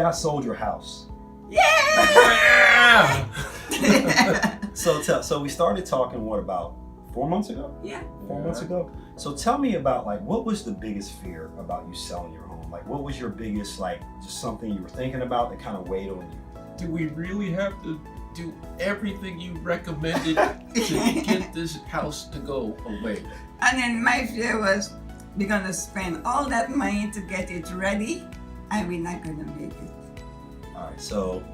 guys sold your house. Yeah! So we started talking, what, about 4 months ago? Yeah. 4 months ago? So tell me about, like, what was the biggest fear about you selling your home? Like, what was your biggest, like, just something you were thinking about that kind of weighed on you? Do we really have to do everything you recommended to get this house to go away? And then my fear was, we're gonna spend all that money to get it ready, and we're not gonna make it. All right, so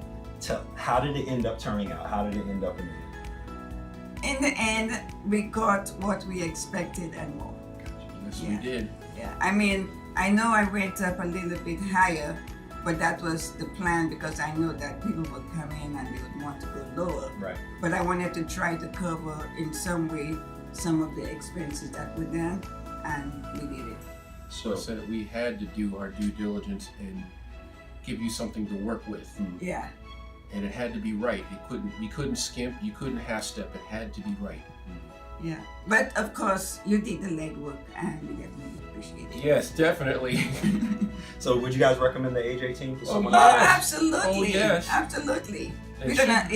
how did it end up turning out? How did it end up in the end? In the end, we got what we expected and more. Yes, Yeah. we did. Yeah, I mean, I know I went up a little bit higher, but that was the plan because I know that people would come in and they would want to go lower. Right. But I wanted to try to cover in some way some of the expenses that were done, and we did it. So I said we had to do our due diligence and give you something to work with. Yeah. And it had to be right. We couldn't skimp, you couldn't half step, it had to be right. Yeah. But of course, you did the legwork, and we definitely appreciate it. Yes, definitely. So would you guys recommend the AJ team for someone? Oh, yes. absolutely. Oh, yes. Absolutely. They We're gonna,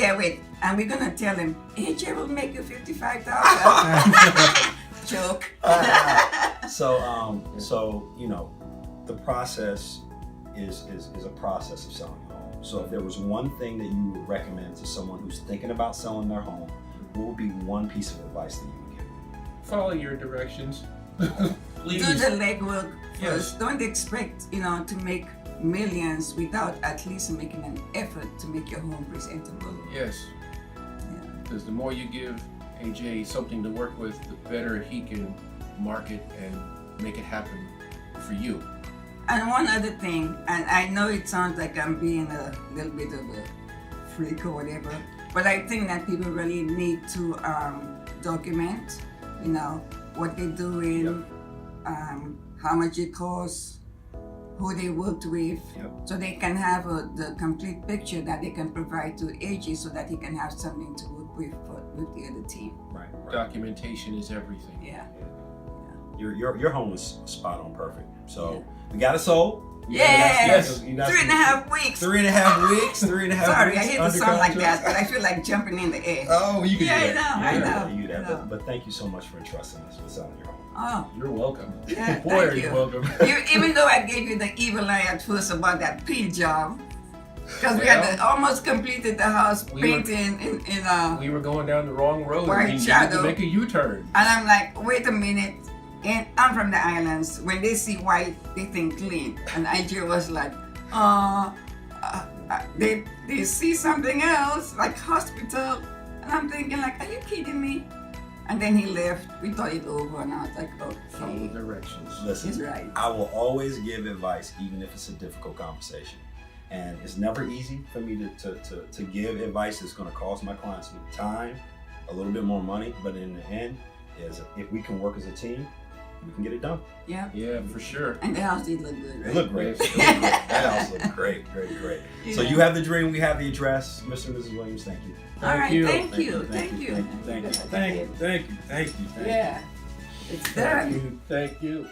and we're gonna tell him, AJ will make you $55,000. Joke. So you know, the process is a process of selling a home. So if there was one thing that you would recommend to someone who's thinking about selling their home, what would be one piece of advice that you would give? Follow your directions. Please. Do the legwork first. Yes. Don't expect, to make millions without at least making an effort to make your home presentable. Yes. Yeah. Because the more you give AJ something to work with, the better he can market and make it happen for you. And one other thing, and I know it sounds like I'm being a little bit of a freak or whatever, but I think that people really need to document, what they're doing, how much it costs, who they worked with, so they can have the complete picture that they can provide to AJ so that he can have something to work with the other team. Right. Documentation is everything. Yeah. Your home is spot on perfect. So we got it sold. Yes. You got 3.5 weeks. 3.5 weeks. 3.5 Sorry, weeks. I hate to under sound like contract. that, but I feel like jumping in the air. Oh, you can Yeah, do that. I know. You do that. But thank you so much for entrusting us with selling your home. Oh, You're welcome. yeah, Boy, thank are you. you welcome. Even though I gave you the evil eye at first about that paint job, because we had almost completed the house painting in We were going down the wrong road. White We needed shadow. to make a U-turn. and I'm like, wait a minute. And I'm from the islands. When they see white, they think clean. And IJ was like, they see something else, like hospital. And I'm thinking like, are you kidding me? And then he left. We thought it over, and I was like, Follow okay, directions. Listen, he's right. I will always give advice, even if it's a difficult conversation. And it's never easy for me to give advice that's going to cost my clients time, a little bit more money. But in the end, if we can work as a team, we can get it done. Yeah. Yeah, for sure. And the house did look good, right? It looked great. That house looked great. Yeah. So you have the dream, we have the address. Mr. and Mrs. Williams, thank you. All right, you. thank you. Thank you. Yeah, it's done. Thank you. you. Thank you.